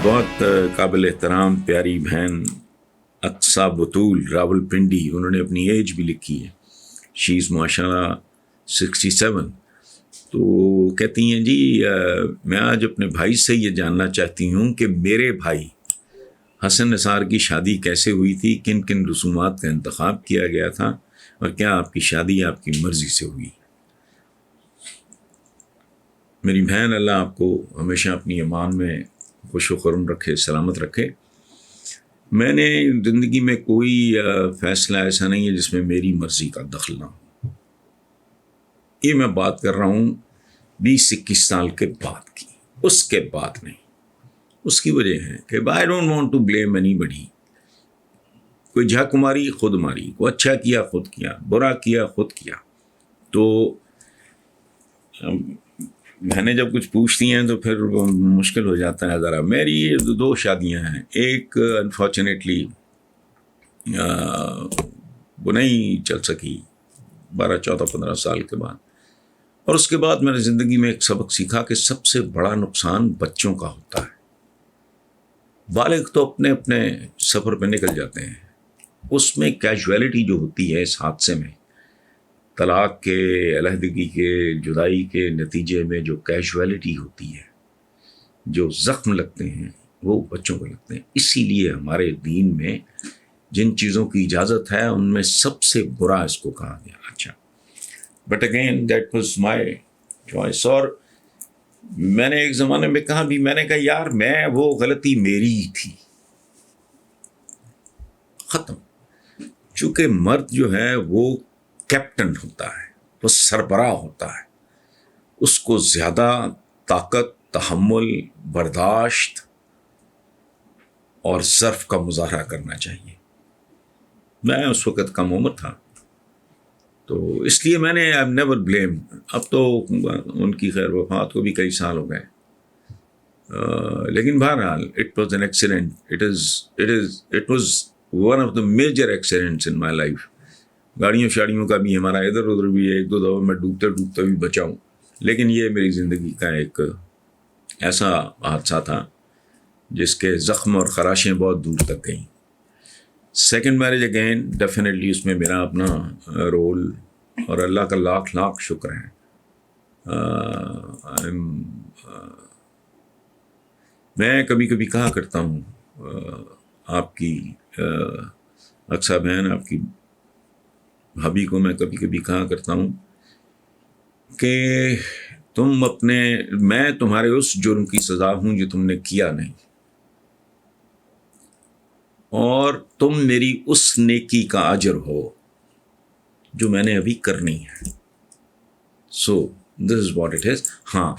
بہت قابل احترام پیاری بہن اقصیٰ بطول راول پنڈی، انہوں نے اپنی ایج بھی لکھی ہے، شی از ماشاء اللہ 67۔ تو کہتی ہیں جی میں آج اپنے بھائی سے یہ جاننا چاہتی ہوں کہ میرے بھائی حسن نثار کی شادی کیسے ہوئی تھی، کن کن رسومات کا انتخاب کیا گیا تھا، اور کیا آپ کی شادی آپ کی مرضی سے ہوئی؟ میری بہن، اللہ آپ کو ہمیشہ اپنی ایمان میں خوش و خرم رکھے، سلامت رکھے۔ میں نے زندگی میں کوئی فیصلہ ایسا نہیں ہے جس میں میری مرضی کا دخل نہ ہو۔ یہ میں بات کر رہا ہوں 20-21 سال کے بعد کی، اس کے بعد نہیں۔ اس کی وجہ ہے کہ I don't want to blame anybody۔ کوئی جھک ماری خود ماری، کوئی اچھا کیا خود کیا، برا کیا خود کیا۔ تو بہنیں جب کچھ پوچھتی ہیں تو پھر مشکل ہو جاتا ہے ذرا۔ میری 2 شادیاں ہیں، ایک انفارچونیٹلی وہ نہیں چل سکی 12, 14, 15 سال کے بعد، اور اس کے بعد میں نے زندگی میں ایک سبق سیکھا کہ سب سے بڑا نقصان بچوں کا ہوتا ہے۔ بالغ تو اپنے اپنے سفر پہ نکل جاتے ہیں، اس میں کیجویلٹی جو ہوتی ہے اس حادثے میں، طلاق کے، علیحدگی کے، جدائی کے نتیجے میں جو کیجویلٹی ہوتی ہے، جو زخم لگتے ہیں، وہ بچوں کو لگتے ہیں۔ اسی لیے ہمارے دین میں جن چیزوں کی اجازت ہے ان میں سب سے برا اس کو کہا گیا۔ اچھا، but again that was my choice. اور میں نے ایک زمانے میں کہا بھی، میں نے کہا یار میں وہ غلطی میری ہی تھی، ختم۔ چونکہ مرد جو ہے وہ کیپٹن ہوتا ہے، وہ سربراہ ہوتا ہے، اس کو زیادہ طاقت، تحمل، برداشت اور ظرف کا مظاہرہ کرنا چاہیے۔ میں اس وقت کم عمر تھا، تو اس لیے میں نے I've never blamed۔ اب تو ان کی خیر وفات کو بھی کئی سال ہو گئے، لیکن بہرحال it was an accident۔ It was one of the major accidents in my life۔ گاڑیوں شاڑیوں کا بھی ہمارا ادھر ادھر بھی ہے، 1-2 دفعہ میں ڈوبتے ڈوبتے بھی بچا ہوں، لیکن یہ میری زندگی کا ایک ایسا حادثہ تھا جس کے زخم اور خراشیں بہت دور تک گئیں۔ سیکنڈ میرج اگین ڈیفینیٹلی اس میں میرا اپنا رول، اور اللہ کا لاکھ لاکھ شکر ہے۔ میں کبھی کبھی کہا کرتا ہوں آپ کی اقصیٰ بہن، آپ کی بھابھی کو میں کبھی کبھی کہا کرتا ہوں کہ میں تمہارے اس جرم کی سزا ہوں جو تم نے کیا نہیں، اور تم میری اس نیکی کا اجر ہو جو میں نے ابھی کرنی ہے۔ سو دس از واٹ اٹ از۔ ہاں،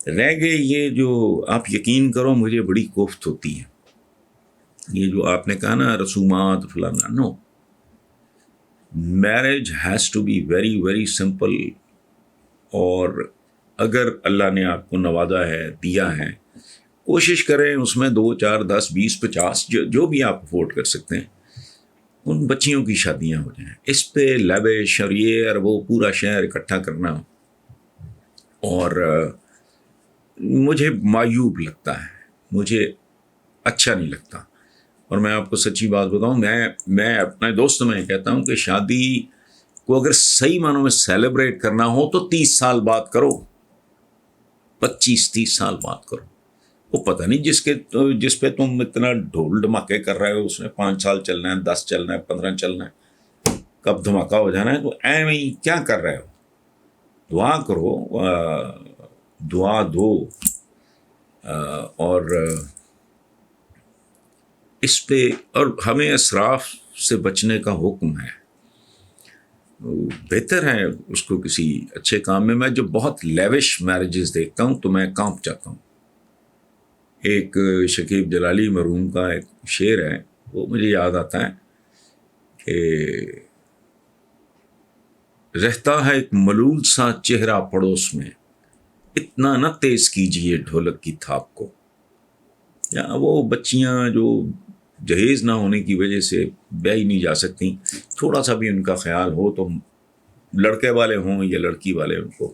رہ گئے یہ جو آپ یقین کرو مجھے بڑی کوفت ہوتی ہے، یہ جو آپ نے کہا نا رسومات فلانا، no, marriage has to be very very simple. اور اگر اللہ نے آپ کو نوازا ہے، دیا ہے، کوشش کریں اس میں 2, 4, 10, 20, 50 جو بھی آپ افورڈ کر سکتے ہیں، ان بچیوں کی شادیاں ہو جائیں۔ اس پہ لیوش اور یہ اور وہ پورا شہر اکٹھا کرنا اور مجھے معیوب لگتا ہے، مجھے اچھا نہیں لگتا۔ اور میں آپ کو سچی بات بتاؤں، میں اپنے دوستوں میں کہتا ہوں کہ شادی کو اگر صحیح معنوں میں سیلیبریٹ کرنا ہو تو 30 سال بعد کرو، 25-30 سال بعد کرو۔ وہ پتہ نہیں جس پہ تم اتنا ڈھول دھماکے کر رہے ہو اس میں 5 سال چلنا ہے، 10 چلنا ہے، 15 چلنا ہے، کب دھماکہ ہو جانا ہے۔ تو ایویں ہی کیا کر رہے ہو؟ دعا کرو، دعا دو، اور اس پہ، اور ہمیں اسراف سے بچنے کا حکم ہے۔ بہتر ہے اس کو کسی اچھے کام میں جو بہت لیوش میرجز دیکھتا ہوں تو میں کانپ جاتا ہوں۔ ایک شکیب جلالی مرحوم کا ایک شعر ہے، وہ مجھے یاد آتا ہے کہ رہتا ہے ایک ملول سا چہرہ پڑوس میں، اتنا نہ تیز کیجیے ڈھولک کی تھاپ کو۔ یا وہ بچیاں جو جہیز نہ ہونے کی وجہ سے بیاہی نہیں جا سکتی، تھوڑا سا بھی ان کا خیال ہو تو لڑکے والے ہوں یا لڑکی والے، ان کو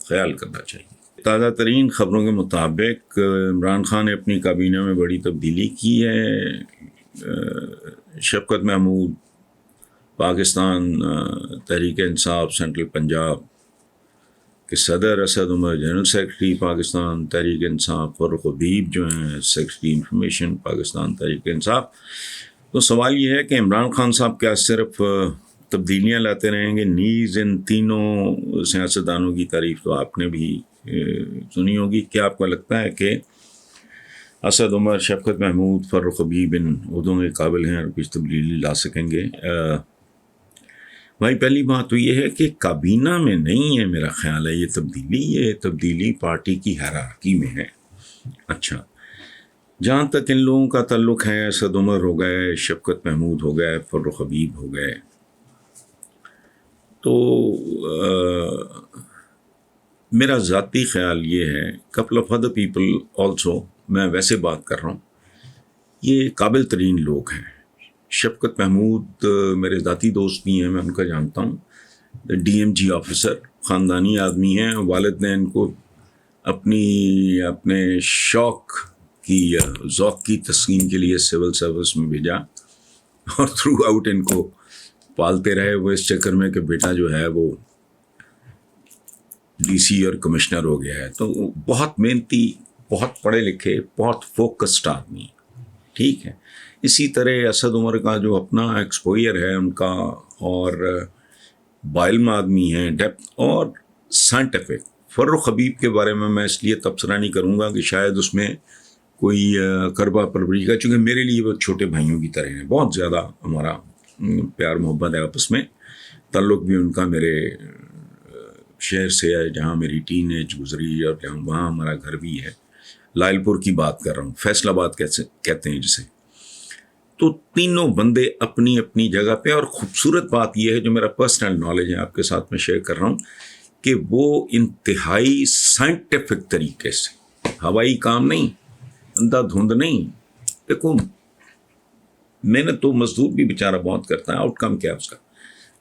خیال کرنا چاہیے۔ تازہ ترین خبروں کے مطابق عمران خان نے اپنی کابینہ میں بڑی تبدیلی کی ہے. شفقت محمود پاکستان تحریک انصاف سینٹرل پنجاب کے صدر، اسد عمر جنرل سیکرٹری پاکستان تحریک انصاف، فاروق حبیب جو ہیں سیکرٹری انفارمیشن پاکستان تحریک انصاف. تو سوال یہ ہے کہ عمران خان صاحب کیا صرف تبدیلیاں لاتے رہیں گے؟ نیز ان تینوں سیاستدانوں کی تعریف تو آپ نے بھی سنی ہوگی. کیا آپ کو لگتا ہے کہ اسد عمر، شفقت محمود، فاروق حبیب ان عہدوں کے قابل ہیں اور کچھ تبدیلی لا سکیں گے؟ بھائی پہلی بات تو یہ ہے کہ کابینہ میں نہیں ہے میرا خیال ہے یہ تبدیلی پارٹی کی ہیرارکی میں ہے. اچھا، جہاں تک ان لوگوں کا تعلق ہے، اسد عمر ہو گئے، شفقت محمود ہو گئے، فاروق حبیب ہو گئے، تو میرا ذاتی خیال یہ ہے، couple of other people also, میں ویسے بات کر رہا ہوں، یہ قابل ترین لوگ ہیں. شفقت محمود میرے ذاتی دوست بھی ہیں، میں ان کا جانتا ہوں. ڈی ایم جی آفیسر، خاندانی آدمی ہیں. والد نے ان کو اپنے ذوق کی تسکین کے لیے سول سروس میں بھیجا اور تھرو آؤٹ ان کو پالتے رہے وہ اس چکر میں کہ بیٹا جو ہے وہ ڈی سی اور کمشنر ہو گیا ہے. تو بہت محنتی، بہت پڑھے لکھے، بہت فوکسڈ آدمی. ٹھیک ہے. اسی طرح اسد عمر کا جو اپنا ایکسپوئر ہے ان کا، اور بعلم آدمی ہیں، ڈیپتھ اور سائنٹیفک. فاروق حبیب کے بارے میں اس لیے تبصرہ نہیں کروں گا کہ شاید اس میں کوئی قربہ پروری کا، چونکہ میرے لیے وہ چھوٹے بھائیوں کی طرح ہیں. بہت زیادہ ہمارا پیار محبت ہے آپس میں. تعلق بھی ان کا میرے شہر سے ہے جہاں میری ٹین ایج گزری، اور جہاں وہاں ہمارا گھر بھی ہے. لائل پور کی بات کر رہا ہوں، فیصل آباد کہتے ہیں جسے. تو تینوں بندے اپنی اپنی جگہ پہ، اور خوبصورت بات یہ ہے جو میرا پرسنل نالج ہے آپ کے ساتھ میں شیئر کر رہا ہوں، کہ وہ انتہائی سائنٹیفک طریقے سے، ہوائی کام نہیں، اندھا دھند نہیں. دیکھو محنت تو مزدور بھی بیچارہ بہت کرتا ہے، آؤٹ کم کیا اس کا.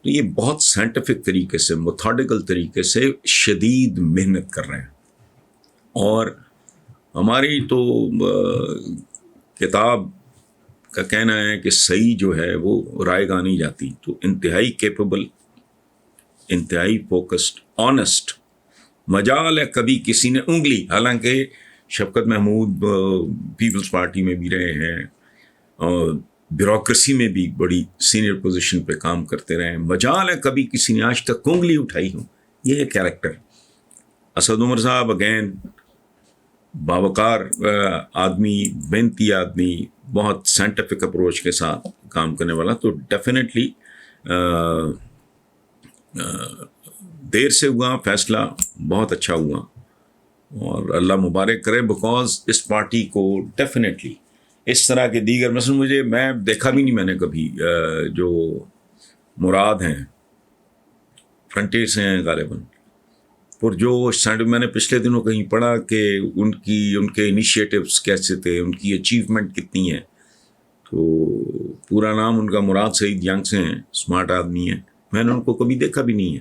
تو یہ بہت سائنٹیفک طریقے سے، میتھوڈیکل طریقے سے شدید محنت کر رہے ہیں. اور ہماری تو کتاب کا کہنا ہے کہ صحیح جو ہے وہ رائے گاہ نہیں جاتی. تو انتہائی کیپیبل، انتہائی فوکسڈ، آنیسٹ. مجال ہے کبھی کسی نے انگلی، حالانکہ شفقت محمود پیپلز پارٹی میں بھی رہے ہیں اور بیوروکریسی میں بھی بڑی سینئر پوزیشن پہ کام کرتے رہے ہیں، مجال ہے کبھی کسی نے آج تک انگلی اٹھائی ہو. یہ ہے کیریکٹر. اسد عمر صاحب اگین باوقار آدمی، محنتی آدمی، بہت سائنٹیفک اپروچ کے ساتھ کام کرنے والا. تو ڈیفینیٹلی دیر سے ہوا فیصلہ، بہت اچھا ہوا، اور اللہ مبارک کرے، بیکاز اس پارٹی کو ڈیفینیٹلی اس طرح کے دیگر، مثلا میں دیکھا بھی نہیں میں نے کبھی، جو مراد ہیں فرنٹیئر سے ہیں غالباً، پر جو میں نے پچھلے دنوں کہیں پڑھا کہ ان کے انیشیٹوز کیسے تھے، ان کی اچیومنٹ کتنی ہے. تو پورا نام ان کا مراد سعید ینگ سے ہیں، اسمارٹ آدمی ہیں. میں نے ان کو کبھی دیکھا بھی نہیں ہے.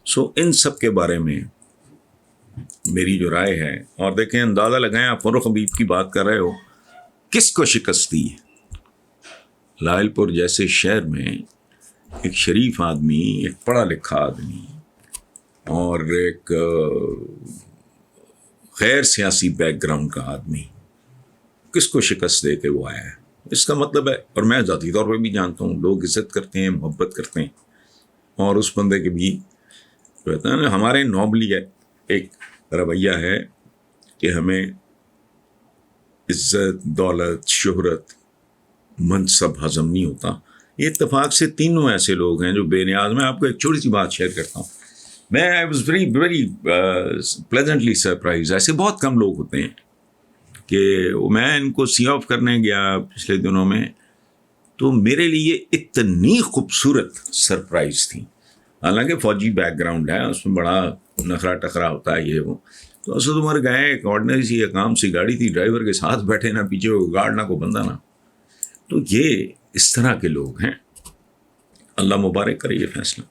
سو ان سب کے بارے میں میری جو رائے ہے، اور دیکھیں اندازہ لگائیں، آپ فاروق حبیب کی بات کر رہے ہو، کس کو شکست دی ہے؟ لائل پور جیسے شہر میں ایک شریف آدمی، ایک پڑھا لکھا آدمی، اور ایک غیر سیاسی بیک گراؤنڈ کا آدمی کس کو شکست دے کے وہ آیا ہے؟ اس کا مطلب ہے، اور میں ذاتی طور پہ بھی جانتا ہوں، لوگ عزت کرتے ہیں، محبت کرتے ہیں، اور اس بندے کے بھی جو ہوتا ہے نا، ہمارے نارملی ایک رویہ ہے کہ ہمیں عزت، دولت، شہرت، منصب ہضم نہیں ہوتا. یہ اتفاق سے تینوں ایسے لوگ ہیں جو بے نیاز. میں آپ کو ایک چھوٹی سی بات شیئر کرتا ہوں. میں I was very pleasantly surprise. ایسے بہت کم لوگ ہوتے ہیں کہ میں ان کو سی آف کرنے گیا پچھلے دنوں میں، تو میرے لیے اتنی خوبصورت سرپرائز تھی. حالانکہ فوجی بیک گراؤنڈ ہے، اس میں بڑا نخرا ٹکرا ہوتا ہے یہ وہ. تو اسد عمر گئے، ایک آرڈنری سی کام سی گاڑی تھی، ڈرائیور کے ساتھ بیٹھے، نہ پیچھے کو گارڈ نہ کو بندہ نہ. تو یہ اس طرح کے لوگ ہیں. اللہ مبارک کرے یہ فیصلہ.